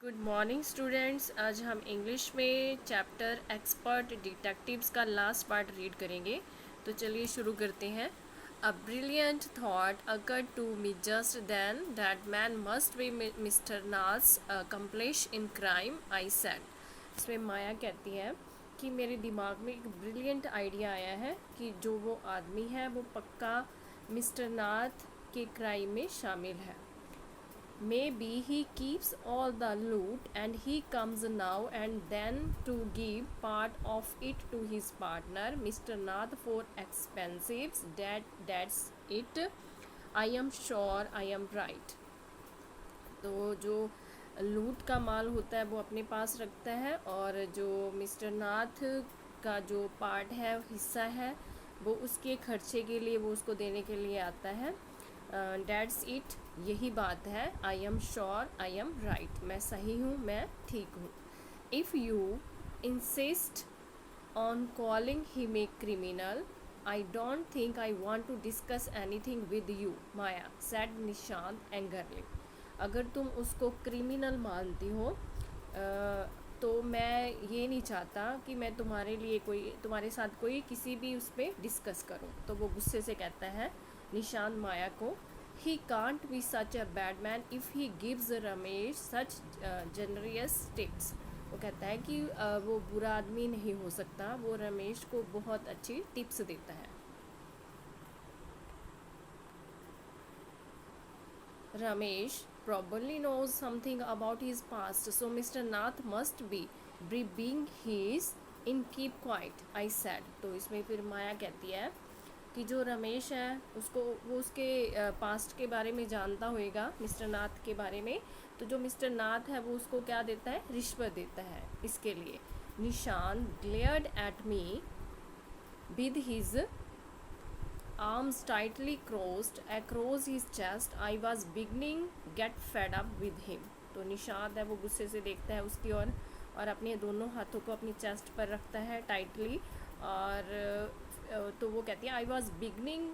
Good morning students. आज हम English में चैप्टर एक्सपर्ट डिटेक्टिव्स का लास्ट पार्ट रीड करेंगे। तो चलिए शुरू करते हैं। A brilliant thought occurred to me just then that man must be mister Nath's accomplice in crime, I said. इसमें माया कहती है कि मेरे दिमाग में एक ब्रिलियंट आइडिया आया है कि जो वो आदमी है वो पक्का मिस्टर नाथ के क्राइम में शामिल है। Maybe he keeps all the loot and he comes now and then to give part of it to his partner, Mr. Nath, for expenses. That's it. I am sure I am right. तो जो लूट का माल होता है वो अपने पास रखता है और जो मिस्टर नाथ का जो पार्ट है, हिस्सा है, वो उसके खर्चे के लिए वो उसको देने के लिए आता है। डेट्स इट, यही बात है। I am sure I am right, मैं सही हूँ, मैं ठीक हूँ। If you insist on calling him a criminal, I don't think I want to discuss anything with you, Maya said Nishant angrily. अगर तुम उसको क्रिमिनल मानती हो तो मैं ये नहीं चाहता कि मैं तुम्हारे साथ कोई किसी भी उस पर डिस्कस करूं। तो वो गुस्से से कहता है निशांत माया को, he can't be such a bad man if he gives Ramesh such generous tips. वो कहता है कि वो बुरा आदमी नहीं हो सकता, वो रमेश को बहुत अच्छी टिप्स देता है। Ramesh probably knows something about his past, so Mr. Nath must be being his in keep quiet, I said. तो इसमें फिर माया कहती है कि जो रमेश है उसको वो उसके पास्ट के बारे में जानता होएगा, मिस्टर नाथ के बारे में। तो जो मिस्टर नाथ है वो उसको क्या देता है, रिश्वत देता है इसके लिए। निशान glared at me with his arms tightly crossed across his chest. I was beginning get fed up with him. तो निशांत है वो गुस्से से देखता है उसकी और अपने दोनों हाथों को अपनी चेस्ट पर रखता है टाइटली। और तो वो कहती है आई वॉज बिगनिंग,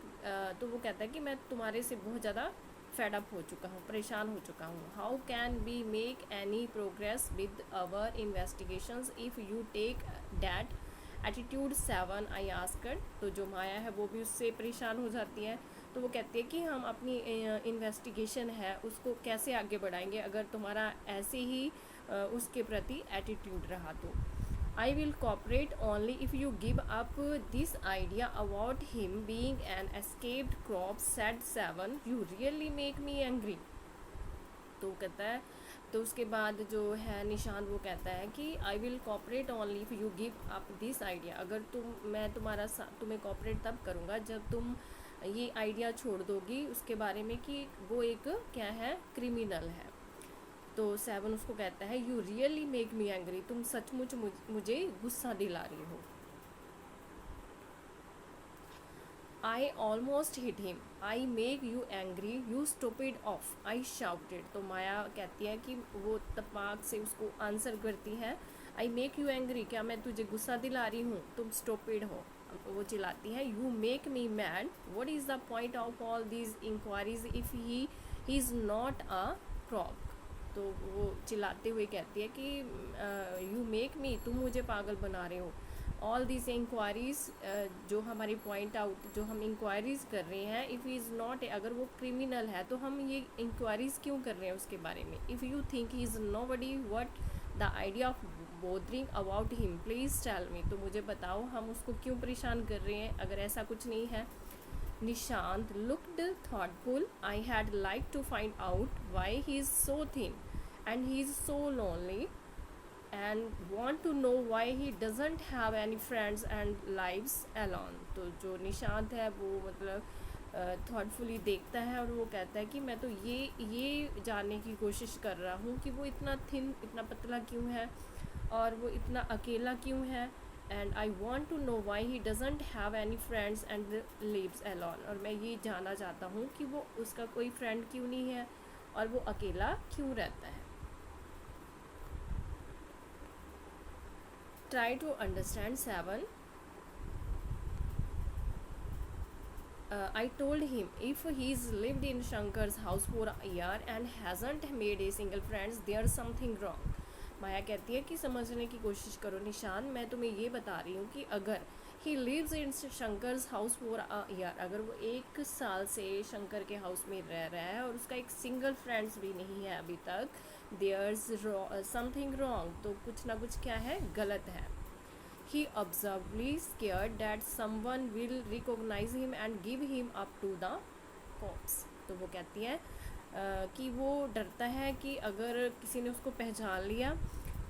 तो वो कहता है कि मैं तुम्हारे से बहुत ज़्यादा फेड अप हो चुका हूँ, परेशान हो चुका हूँ। How can we make any progress with our investigations if you take that attitude 7, I asked. तो जो माया है वो भी उससे परेशान हो जाती है। तो वो कहती है कि हम अपनी इन्वेस्टिगेशन है उसको कैसे आगे बढ़ाएंगे अगर तुम्हारा ऐसे ही उसके प्रति एटीट्यूड रहा तो। I will cooperate only if you give up this idea about him being an escaped crook, said 7, you really make me angry. तो कहता है, तो उसके बाद जो है निशांत वो कहता है कि I will cooperate only if you give up this idea. अगर मैं तुम्हें कॉपरेट तब करूँगा जब तुम ये आइडिया छोड़ दोगी उसके बारे में कि वो एक क्या है, क्रिमिनल है। तो 7 उसको कहता है you really make me angry, तुम सचमुच मुझे गुस्सा दिला रही हो। I almost hit him. I make you angry, you stupid off, I shouted. तो माया कहती है कि वो तपाक से उसको आंसर करती है I make you angry, क्या मैं तुझे गुस्सा दिला रही हूँ, तुम stupid हो। वो चिल्लाती है you make me mad, what is the point of all these inquiries if he is not a crook। तो वो चिल्लाते हुए कहती है कि you make me, तुम मुझे पागल बना रहे हो। ऑल दिस इंक्वायरीज, जो हमारी पॉइंट आउट जो हम इंक्वायरीज कर रहे हैं, इफ़ इज़ नॉट, अगर वो क्रिमिनल है तो हम ये इंक्वायरीज क्यों कर रहे हैं उसके बारे में। If you think he is nobody what the idea of bothering about him, please tell me, तो मुझे बताओ हम उसको क्यों परेशान कर रहे हैं अगर ऐसा कुछ नहीं है। Nishant looked thoughtful, I had like to find out why he is so thin and he is so lonely and want to know why he doesn't have any friends and lives alone। तो जो निशांत है वो मतलब thoughtfully देखता है और वो कहता है कि मैं तो ये जानने की कोशिश कर रहा हूँ कि वो इतना थिन, इतना पतला क्यों है और वो इतना अकेला क्यों है। And I want to know why he doesn't have any friends and lives alone, और मैं ये जानना चाहता हूँ कि वो उसका कोई फ्रेंड क्यों नहीं है और वो अकेला क्यों रहता है। Try to understand 7. I told him if he's lived in Shankar's house for a year and hasn't made a single friends, there's something wrong. माया कहती है कि समझने की कोशिश करो निशान, मैं तुम्हें ये बता रही हूँ कि अगर he lives in Shankar's house for a year, अगर वो 1 साल से शंकर के हाउस में रह रहा है और उसका एक सिंगल फ्रेंड्स भी नहीं है अभी तक, देयर्स समथिंग रॉन्ग, तो कुछ ना कुछ क्या है, गलत है. He observably scared that someone will recognize him and give him up to the cops. तो वो कहती है कि वो डरता है कि अगर किसी ने उसको पहचान लिया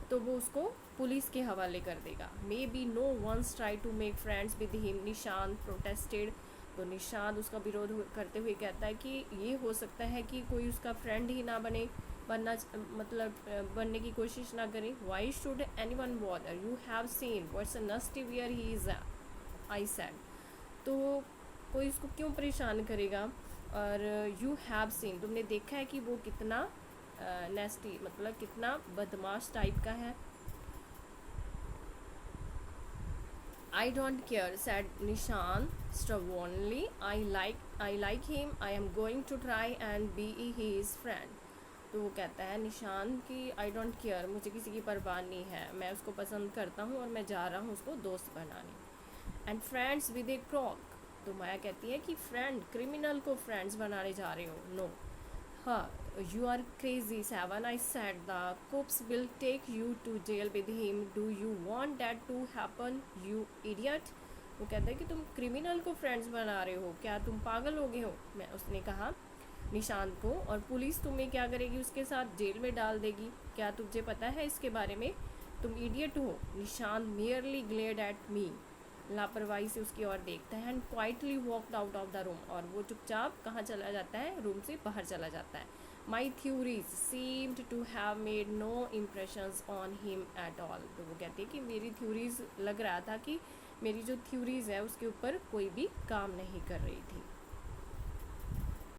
तो वो उसको पुलिस के हवाले कर देगा. Maybe no one's try to make friends with him, Nishant protested. तो निशांत उसका विरोध करते हुए कहता है कि ये हो सकता है कि कोई उसका फ्रेंड ही ना बनने की कोशिश ना करें. Why should anyone bother, you have seen what's nasty where he is, I said. तो कोई उसको क्यों परेशान करेगा, और यू हैव सीन, तुमने देखा है कि वो कितना नेस्टी, मतलब कितना बदमाश टाइप का है. I don't care, said Nishan stubbornly. I like him. I am going to try and be his friend. तो वो कहता है निशान कि आई डोंट केयर, मुझे किसी की परवाह नहीं है, मैं उसको पसंद करता हूँ और मैं जा रहा हूँ उसको दोस्त बनाने. एंड फ्रेंड्स विद ए क्रॉक. तो माया कहती है कि फ्रेंड, क्रिमिनल को फ्रेंड्स बनाने जा रहे हो. नो, हाँ, you are crazy seven, I said. The cops will take you to jail with him. Do you want that to happen, you idiot. वो कहता है कि तुम क्रिमिनल को फ्रेंड्स बना रहे हो, क्या तुम पागल हो गए हो. उसने कहा निशांत को, और पुलिस तुम्हें क्या करेगी, उसके साथ जेल में डाल देगी. क्या तुझे पता है इसके बारे में, तुम इडियट हो. Nishant merely glared at me, लापरवाही से उसकी ओर देखता है. And quietly walked out of the room, और वो चुपचाप कहाँ चला जाता है, रूम से बाहर चला जाता है. My theories seemed to have made no impressions on him at all. तो वो कहती है कि मेरी थ्योरीज, लग रहा था कि मेरी जो थ्योरीज है उसके ऊपर कोई भी काम नहीं कर रही थी.